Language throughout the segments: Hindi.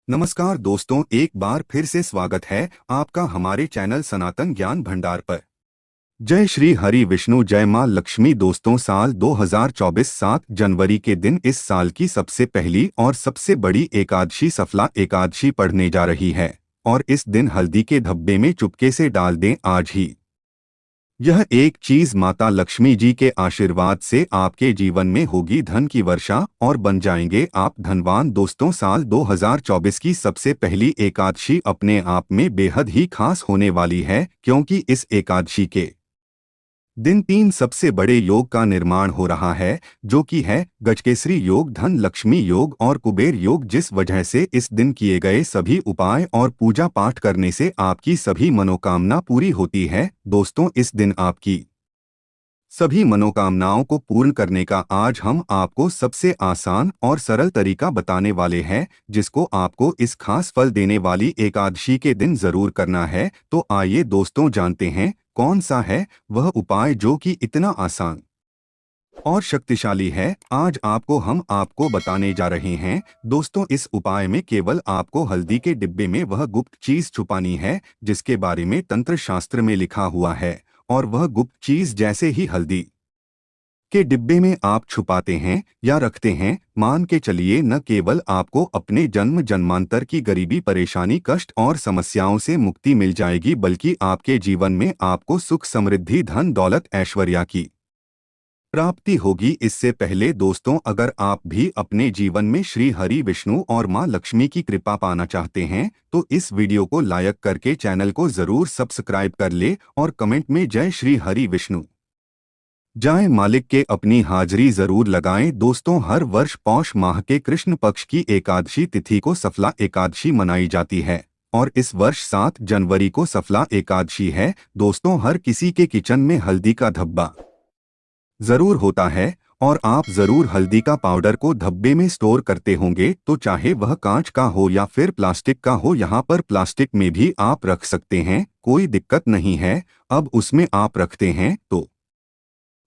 नमस्कार दोस्तों, एक बार फिर से स्वागत है आपका हमारे चैनल सनातन ज्ञान भंडार पर। जय श्री हरि विष्णु, जय मां लक्ष्मी। दोस्तों, साल 2024 7 जनवरी के दिन इस साल की सबसे पहली और सबसे बड़ी एकादशी सफला एकादशी पड़ने जा रही है और इस दिन हल्दी के धब्बे में चुपके से डाल दें आज ही। यह एक चीज माता लक्ष्मी जी के आशीर्वाद से आपके जीवन में होगी धन की वर्षा और बन जाएंगे आप धनवान। दोस्तों, साल 2024 की सबसे पहली एकादशी अपने आप में बेहद ही खास होने वाली है, क्योंकि इस एकादशी के दिन तीन सबसे बड़े योग का निर्माण हो रहा है, जो कि है गजकेसरी योग, धन लक्ष्मी योग और कुबेर योग। जिस वजह से इस दिन किए गए सभी उपाय और पूजा पाठ करने से आपकी सभी मनोकामना पूरी होती है। दोस्तों, इस दिन आपकी सभी मनोकामनाओं को पूर्ण करने का आज हम आपको सबसे आसान और सरल तरीका बताने वाले हैं, जिसको आपको इस खास फल देने वाली एकादशी के दिन जरूर करना है। तो आइए दोस्तों, जानते हैं कौन सा है वह उपाय जो कि इतना आसान और शक्तिशाली है। आज हम आपको बताने जा रहे हैं। दोस्तों, इस उपाय में केवल आपको हल्दी के डिब्बे में वह गुप्त चीज छुपानी है जिसके बारे में तंत्र शास्त्र में लिखा हुआ है, और वह गुप्त चीज जैसे ही हल्दी के डिब्बे में आप छुपाते हैं या रखते हैं, मान के चलिए न केवल आपको अपने जन्म जन्मांतर की गरीबी, परेशानी, कष्ट और समस्याओं से मुक्ति मिल जाएगी, बल्कि आपके जीवन में आपको सुख, समृद्धि, धन दौलत, ऐश्वर्या की प्राप्ति होगी। इससे पहले दोस्तों, अगर आप भी अपने जीवन में श्री हरि विष्णु और मां लक्ष्मी की कृपा पाना चाहते हैं तो इस वीडियो को लाइक करके चैनल को जरूर सब्सक्राइब कर ले और कमेंट में जय श्री हरि विष्णु जाए मालिक के अपनी हाजिरी जरूर लगाएं। दोस्तों, हर वर्ष पौष माह के कृष्ण पक्ष की एकादशी तिथि को सफला एकादशी मनाई जाती है और इस वर्ष 7 जनवरी को सफला एकादशी है। दोस्तों, हर किसी के किचन में हल्दी का धब्बा जरूर होता है और आप जरूर हल्दी का पाउडर को धब्बे में स्टोर करते होंगे, तो चाहे वह कांच का हो या फिर प्लास्टिक का हो। यहाँ पर प्लास्टिक में भी आप रख सकते हैं, कोई दिक्कत नहीं है। अब उसमें आप रखते हैं तो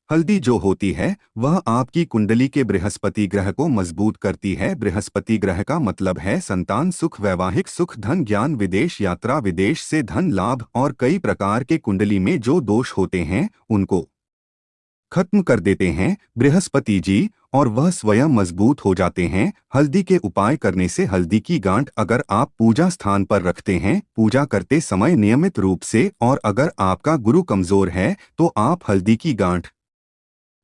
हल्दी जो होती है वह आपकी कुंडली के बृहस्पति ग्रह को मजबूत करती है। बृहस्पति ग्रह का मतलब है संतान सुख, वैवाहिक सुख, धन, ज्ञान, विदेश यात्रा, विदेश से धन लाभ और कई प्रकार के कुंडली में जो दोष होते हैं उनको खत्म कर देते हैं बृहस्पति जी, और वह स्वयं मजबूत हो जाते हैं। हल्दी के उपाय करने से हल्दी की गांठ अगर आप पूजा स्थान पर रखते हैं पूजा करते समय नियमित रूप से, और अगर आपका गुरु कमजोर है तो आप हल्दी की गांठ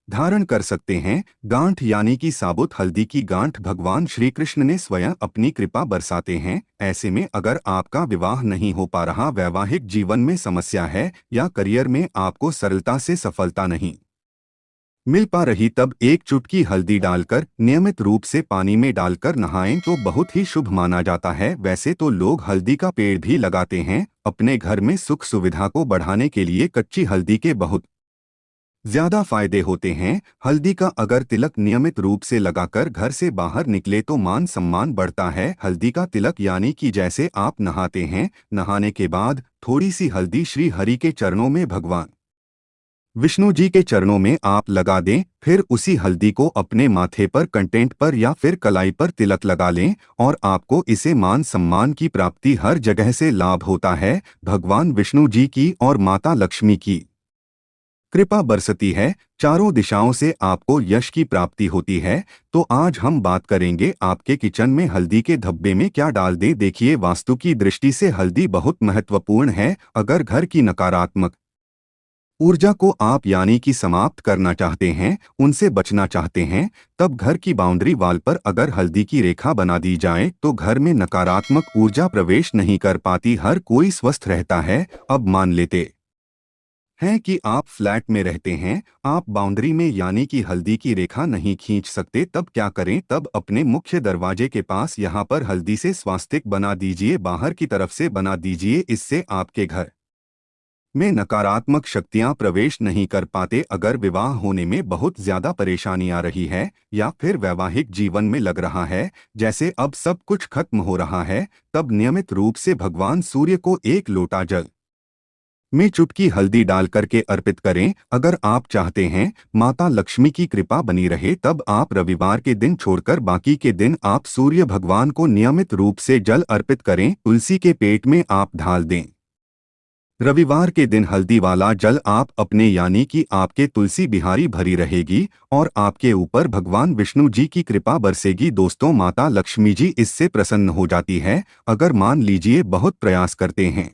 धारण कर सकते हैं। गांठ यानी कि साबुत हल्दी की गांठ भगवान श्री कृष्ण ने स्वयं अपनी कृपा बरसाते हैं। ऐसे में अगर आपका विवाह नहीं हो पा रहा, वैवाहिक जीवन में समस्या है या करियर में आपको सरलता से सफलता नहीं मिल पा रही, तब एक चुटकी हल्दी डालकर नियमित रूप से पानी में डालकर नहाएं तो बहुत ही शुभ माना जाता है। वैसे तो लोग हल्दी का पेड़ भी लगाते हैं अपने घर में सुख सुविधा को बढ़ाने के लिए। कच्ची हल्दी के बहुत ज्यादा फायदे होते हैं। हल्दी का अगर तिलक नियमित रूप से लगाकर घर से बाहर निकले तो मान सम्मान बढ़ता है। हल्दी का तिलक यानी कि जैसे आप नहाते हैं, नहाने के बाद थोड़ी सी हल्दी श्री हरि के चरणों में, भगवान विष्णु जी के चरणों में आप लगा दें। फिर उसी हल्दी को अपने माथे पर, कंटेंट पर या फिर कलाई पर तिलक लगा लें और आपको इसे मान सम्मान की प्राप्ति हर जगह से लाभ होता है। भगवान विष्णु जी की और माता लक्ष्मी की कृपा बरसती है, चारों दिशाओं से आपको यश की प्राप्ति होती है। तो आज हम बात करेंगे आपके किचन में हल्दी के धब्बे में क्या डाल दें। देखिए, वास्तु की दृष्टि से हल्दी बहुत महत्वपूर्ण है। अगर घर की नकारात्मक ऊर्जा को आप यानी कि समाप्त करना चाहते हैं, उनसे बचना चाहते हैं, तब घर की बाउंड्री वाल पर अगर हल्दी की रेखा बना दी जाए तो घर में नकारात्मक ऊर्जा प्रवेश नहीं कर पाती, हर कोई स्वस्थ रहता है। अब मान लेते हैं कि आप फ्लैट में रहते हैं, आप बाउंड्री में यानी कि हल्दी की रेखा नहीं खींच सकते, तब क्या करें। तब अपने मुख्य दरवाजे के पास यहाँ पर हल्दी से स्वास्तिक बना दीजिए, बाहर की तरफ से बना दीजिए। इससे आपके घर में नकारात्मक शक्तियां प्रवेश नहीं कर पाते। अगर विवाह होने में बहुत ज्यादा परेशानी आ रही है या फिर वैवाहिक जीवन में लग रहा है जैसे अब सब कुछ खत्म हो रहा है, तब नियमित रूप से भगवान सूर्य को एक लोटा जल में चुटकी हल्दी डाल करके अर्पित करें। अगर आप चाहते हैं माता लक्ष्मी की कृपा बनी रहे तब आप रविवार के दिन छोड़कर बाकी के दिन आप सूर्य भगवान को नियमित रूप से जल अर्पित करें। तुलसी के पेट में आप ढाल दें। रविवार के दिन हल्दी वाला जल आप अपने यानी कि आपके तुलसी बिहारी भरी रहेगी और आपके ऊपर भगवान विष्णु जी की कृपा बरसेगी। दोस्तों, माता लक्ष्मी जी इससे प्रसन्न हो जाती है अगर मान लीजिए बहुत प्रयास करते हैं,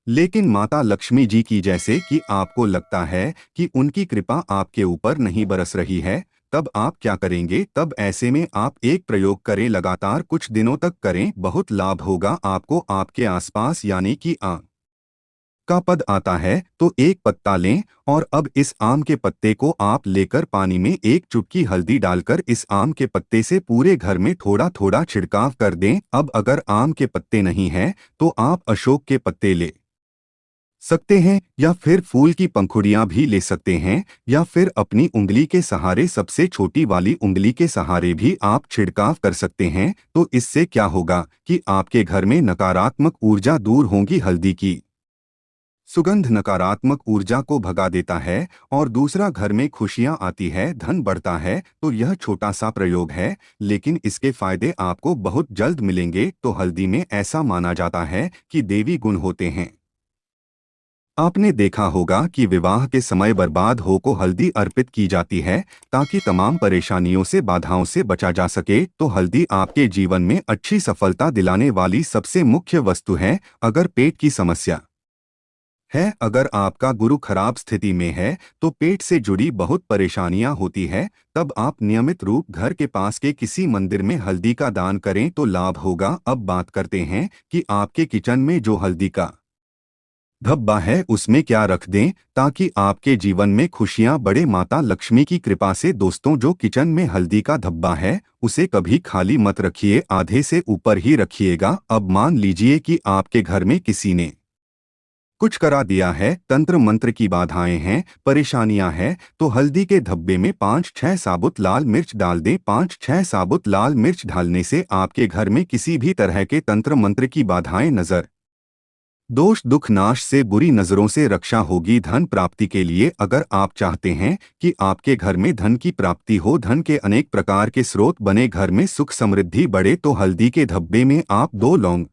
लेकिन माता लक्ष्मी जी की जैसे कि आपको लगता है कि उनकी कृपा आपके ऊपर नहीं बरस रही है, तब आप क्या करेंगे? तब ऐसे में आप एक प्रयोग करें, लगातार कुछ दिनों तक करें, बहुत लाभ होगा आपको। आपके आसपास यानी कि का पद आता है तो एक पत्ता लें और अब इस आम के पत्ते को आप लेकर पानी में एक चुटकी हल्दी डालकर इस आम के पत्ते से पूरे घर में थोड़ा थोड़ा छिड़काव कर दें। अब अगर आम के पत्ते नहीं हैं तो आप अशोक के पत्ते ले सकते हैं या फिर फूल की पंखुड़ियां भी ले सकते हैं या फिर अपनी उंगली के सहारे, सबसे छोटी वाली उंगली के सहारे भी आप छिड़काव कर सकते हैं। तो इससे क्या होगा कि आपके घर में नकारात्मक ऊर्जा दूर होगी। हल्दी की सुगंध नकारात्मक ऊर्जा को भगा देता है और दूसरा, घर में खुशियां आती है, धन बढ़ता है। तो यह छोटा सा प्रयोग है लेकिन इसके फायदे आपको बहुत जल्द मिलेंगे। तो हल्दी में ऐसा माना जाता है कि देवी गुण होते हैं। आपने देखा होगा कि विवाह के समय बर्बाद हो को हल्दी अर्पित की जाती है ताकि तमाम परेशानियों से, बाधाओं से बचा जा सके। तो हल्दी आपके जीवन में अच्छी सफलता दिलाने वाली सबसे मुख्य वस्तु है। अगर पेट की समस्या है, अगर आपका गुरु खराब स्थिति में है तो पेट से जुड़ी बहुत परेशानियां होती है, तब आप नियमित रूप घर के पास के किसी मंदिर में हल्दी का दान करें तो लाभ होगा। अब बात करते हैं कि आपके किचन में जो हल्दी का धब्बा है उसमें क्या रख दें ताकि आपके जीवन में खुशियां बढ़े माता लक्ष्मी की कृपा से। दोस्तों, जो किचन में हल्दी का धब्बा है उसे कभी खाली मत रखिए, आधे से ऊपर ही रखिएगा। अब मान लीजिए कि आपके घर में किसी ने कुछ करा दिया है, तंत्र मंत्र की बाधाएं हैं, परेशानियां हैं, तो हल्दी के धब्बे में 5-6 साबुत लाल मिर्च डाल दें। 5-6 साबुत लाल मिर्च डालने से आपके घर में किसी भी तरह के तंत्र मंत्र की बाधाएं, नजर दोष, दुख, नाश से, बुरी नजरों से रक्षा होगी। धन प्राप्ति के लिए अगर आप चाहते हैं कि आपके घर में धन की प्राप्ति हो, धन के अनेक प्रकार के स्रोत बने, घर में सुख समृद्धि बढ़े, तो हल्दी के धब्बे में आप 2 लौंग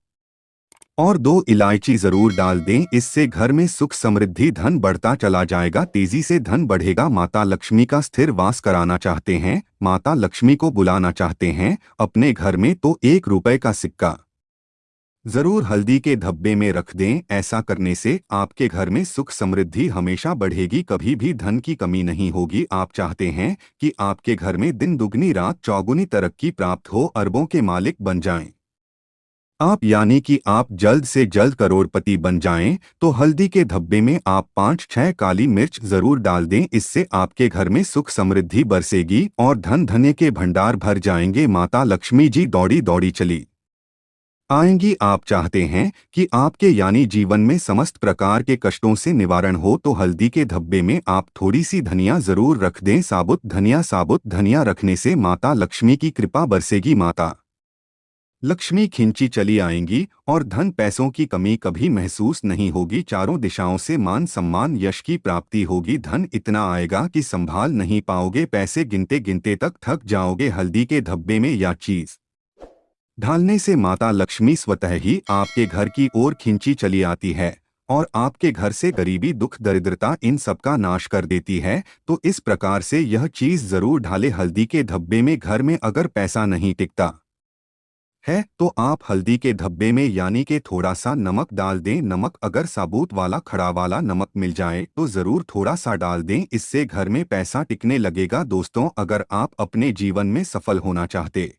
और 2 इलायची जरूर डाल दें। इससे घर में सुख समृद्धि, धन बढ़ता चला जाएगा, तेजी से धन बढ़ेगा। माता लक्ष्मी का स्थिर वास कराना चाहते हैं, माता लक्ष्मी को बुलाना चाहते हैं अपने घर में, तो 1 रुपए का सिक्का जरूर हल्दी के धब्बे में रख दें। ऐसा करने से आपके घर में सुख समृद्धि हमेशा बढ़ेगी, कभी भी धन की कमी नहीं होगी। आप चाहते हैं कि आपके घर में दिन दुगनी रात चौगुनी तरक्की प्राप्त हो, अरबों के मालिक बन जाएं आप, यानी कि आप जल्द से जल्द करोड़पति बन जाएं, तो हल्दी के धब्बे में आप 5-6 काली मिर्च जरूर डाल दें। इससे आपके घर में सुख समृद्धि बरसेगी और धन धन्य के भंडार भर जाएंगे। माता लक्ष्मी जी दौड़ी दौड़ी चली आएंगी। आप चाहते हैं कि आपके यानी जीवन में समस्त प्रकार के कष्टों से निवारण हो, तो हल्दी के धब्बे में आप थोड़ी सी धनिया जरूर रख दें। साबुत धनिया रखने से माता लक्ष्मी की कृपा बरसेगी, माता लक्ष्मी खिंची चली आएंगी और धन पैसों की कमी कभी महसूस नहीं होगी। चारों दिशाओं से मान सम्मान, यश की प्राप्ति होगी। धन इतना आएगा कि संभाल नहीं पाओगे, पैसे गिनते गिनते तक थक जाओगे। हल्दी के धब्बे में यह चीज ढालने से माता लक्ष्मी स्वतः ही आपके घर की ओर खिंची चली आती है और आपके घर से गरीबी, दुख, दरिद्रता, इन सब का नाश कर देती है। तो इस प्रकार से यह चीज जरूर ढाले हल्दी के धब्बे में। घर में अगर पैसा नहीं टिकता है तो आप हल्दी के धब्बे में यानी कि थोड़ा सा नमक डाल दें। नमक अगर साबुत वाला, खड़ा वाला नमक मिल जाए तो जरूर थोड़ा सा डाल दें, इससे घर में पैसा टिकने लगेगा। दोस्तों, अगर आप अपने जीवन में सफल होना चाहते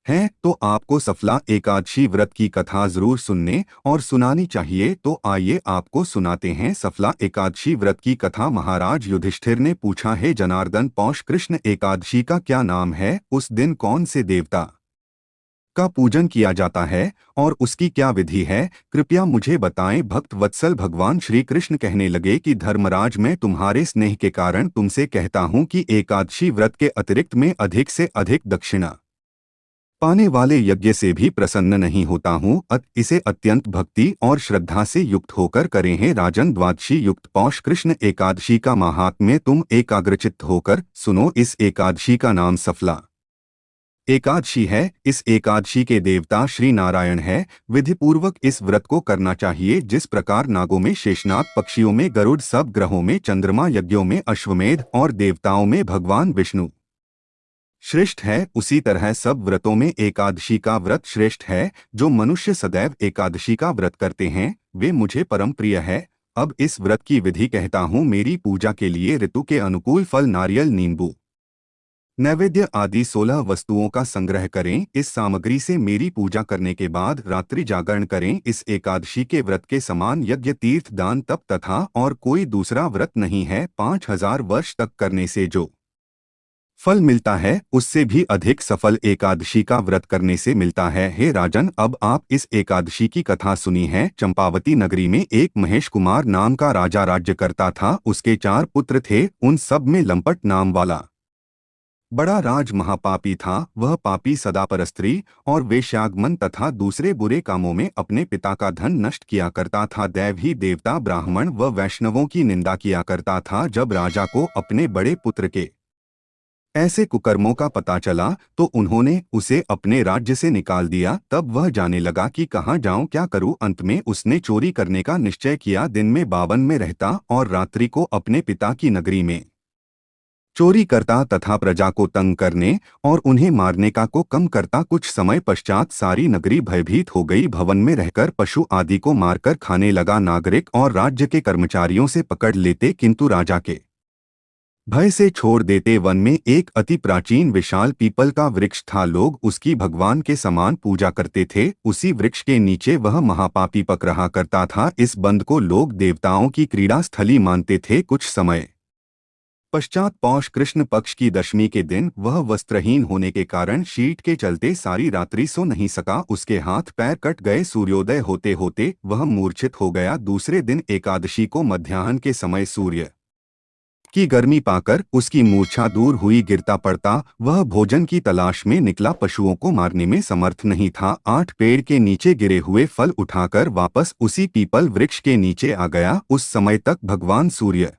हैं तो आपको सफला एकादशी व्रत की कथा जरूर सुनने और सुनानी चाहिए। तो आइए आपको सुनाते हैं सफला एकादशी व्रत की कथा। महाराज युधिष्ठिर ने पूछा, है जनार्दन, पौष कृष्ण एकादशी का क्या नाम है? उस दिन कौन से देवता का पूजन किया जाता है और उसकी क्या विधि है? कृपया मुझे बताएं। भक्त वत्सल भगवान श्री कृष्ण कहने लगे कि धर्मराज, मैं तुम्हारे स्नेह के कारण तुमसे कहता हूं कि एकादशी व्रत के अतिरिक्त में अधिक से अधिक दक्षिणा पाने वाले यज्ञ से भी प्रसन्न नहीं होता हूँ। इसे अत्यंत भक्ति और श्रद्धा से युक्त होकर करें। हे राजन, द्वादशी युक्त पौष कृष्ण एकादशी का महात्म्य तुम एकाग्रचित्त होकर सुनो। इस एकादशी का नाम सफला एकादशी है। इस एकादशी के देवता श्री नारायण है। विधिपूर्वक इस व्रत को करना चाहिए। जिस प्रकार नागों में शेषनाग, पक्षियों में गरुड़, सब ग्रहों में चंद्रमा, यज्ञों में अश्वमेध और देवताओं में भगवान विष्णु श्रेष्ठ है, उसी तरह सब व्रतों में एकादशी का व्रत श्रेष्ठ है। जो मनुष्य सदैव एकादशी का व्रत करते हैं वे मुझे परम प्रिय है। अब इस व्रत की विधि कहता हूँ। मेरी पूजा के लिए ऋतु के अनुकूल फल, नारियल, नींबू, नैवेद्य आदि 16 वस्तुओं का संग्रह करें। इस सामग्री से मेरी पूजा करने के बाद रात्रि जागरण करें। इस एकादशी के व्रत के समान यज्ञ, तीर्थ, दान, तप तथा और कोई दूसरा व्रत नहीं है। 5000 वर्ष तक करने से जो फल मिलता है उससे भी अधिक सफल एकादशी का व्रत करने से मिलता है। हे राजन, अब आप इस एकादशी की कथा सुनी है। चंपावती नगरी में एक महेश कुमार नाम का राजा राज्य करता था। उसके 4 पुत्र थे। उन सब में लंपट नाम वाला बड़ा राज महापापी था। वह पापी सदा परस्त्री और वेश्यागमन तथा दूसरे बुरे कामों में अपने पिता का धन नष्ट किया करता था। दैवी, देवता, ब्राह्मण व वैष्णवों की निंदा किया करता था। जब राजा को अपने बड़े पुत्र के ऐसे कुकर्मों का पता चला तो उन्होंने उसे अपने राज्य से निकाल दिया। तब वह जाने लगा कि कहाँ जाऊं, क्या करूं। अंत में उसने चोरी करने का निश्चय किया। दिन में 52 में रहता और रात्रि को अपने पिता की नगरी में चोरी करता तथा प्रजा को तंग करने और उन्हें मारने का को कम करता। कुछ समय पश्चात सारी नगरी भयभीत हो गई। भवन में रहकर पशु आदि को मारकर खाने लगा। नागरिक और राज्य के कर्मचारियों से पकड़ लेते किंतु राजा के भय से छोड़ देते। वन में एक अति प्राचीन विशाल पीपल का वृक्ष था। लोग उसकी भगवान के समान पूजा करते थे। उसी वृक्ष के नीचे वह महापापी पक रहा करता था। इस बंद को लोग देवताओं की क्रीड़ा स्थली मानते थे। कुछ समय पश्चात पौष कृष्ण पक्ष की दशमी के दिन वह वस्त्रहीन होने के कारण शीत के चलते सारी रात्रि सो नहीं सका। उसके हाथ पैर कट गए। सूर्योदय होते होते वह मूर्छित हो गया। दूसरे दिन एकादशी को मध्याह्न के समय सूर्य की गर्मी पाकर उसकी मूर्छा दूर हुई। गिरता पड़ता वह भोजन की तलाश में निकला। पशुओं को मारने में समर्थ नहीं था। 8 पेड़ के नीचे गिरे हुए फल उठाकर वापस उसी पीपल वृक्ष के नीचे आ गया। उस समय तक भगवान सूर्य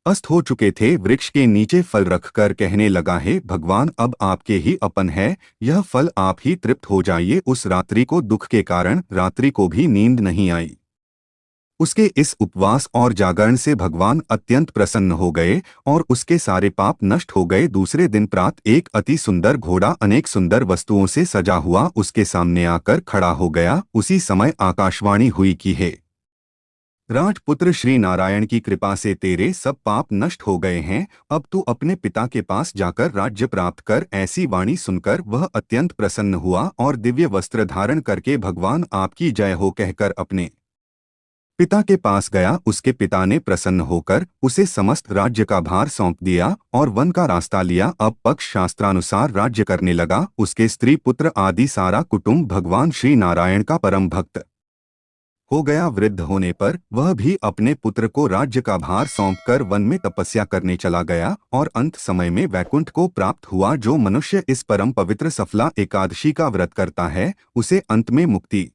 अस्त हो चुके थे। वृक्ष के नीचे फल रखकर कहने लगा, हे भगवान, अब आपके ही अपन है, यह फल आप ही तृप्त हो जाइए। उस रात्रि को दुख के कारण रात्रि को भी नींद नहीं आई। उसके इस उपवास और जागरण से भगवान अत्यंत प्रसन्न हो गए और उसके सारे पाप नष्ट हो गए। दूसरे दिन प्रात एक अति सुंदर घोड़ा अनेक सुंदर वस्तुओं से सजा हुआ उसके सामने आकर खड़ा हो गया। उसी समय आकाशवाणी हुई कि हे राजपुत्र, श्री नारायण की कृपा से तेरे सब पाप नष्ट हो गए हैं। अब तू अपने पिता के पास जाकर राज्य प्राप्त कर। ऐसी वाणी सुनकर वह अत्यंत प्रसन्न हुआ और दिव्य वस्त्र धारण करके भगवान आपकी जय हो कहकर अपने पिता के पास गया। उसके पिता ने प्रसन्न होकर उसे समस्त राज्य का भार सौंप दिया और वन का रास्ता लिया। अब पक्ष शास्त्रानुसार राज्य करने लगा। उसके स्त्री, पुत्र आदि सारा कुटुंब भगवान श्री नारायण का परम भक्त हो गया। वृद्ध होने पर वह भी अपने पुत्र को राज्य का भार सौंपकर वन में तपस्या करने चला गया और अंत समय में वैकुंठ को प्राप्त हुआ। जो मनुष्य इस परम पवित्र सफला एकादशी का व्रत करता है उसे अंत में मुक्ति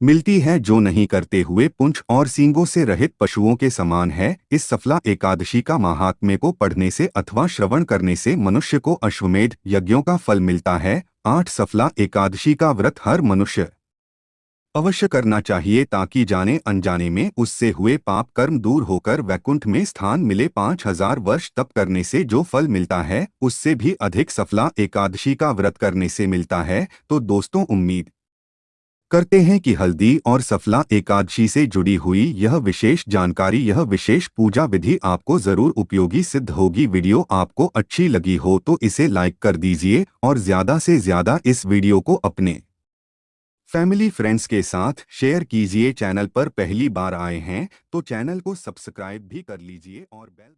मिलती है। जो नहीं करते हुए पुंछ और सींगों से रहित पशुओं के समान है। इस सफला एकादशी का महात्म्य को पढ़ने से अथवा श्रवण करने से मनुष्य को अश्वमेध यज्ञों का फल मिलता है। 8 सफला एकादशी का व्रत हर मनुष्य अवश्य करना चाहिए ताकि जाने अनजाने में उससे हुए पाप कर्म दूर होकर वैकुंठ में स्थान मिले। 5000 वर्ष तप करने से जो फल मिलता है उससे भी अधिक सफला एकादशी का व्रत करने से मिलता है। तो दोस्तों, उम्मीद करते हैं कि हल्दी और सफला एकादशी से जुड़ी हुई यह विशेष जानकारी, यह विशेष पूजा विधि आपको जरूर उपयोगी सिद्ध होगी। वीडियो आपको अच्छी लगी हो तो इसे लाइक कर दीजिए और ज्यादा से ज्यादा इस वीडियो को अपने फैमिली फ्रेंड्स के साथ शेयर कीजिए। चैनल पर पहली बार आए हैं तो चैनल को सब्सक्राइब भी कर लीजिए और बेल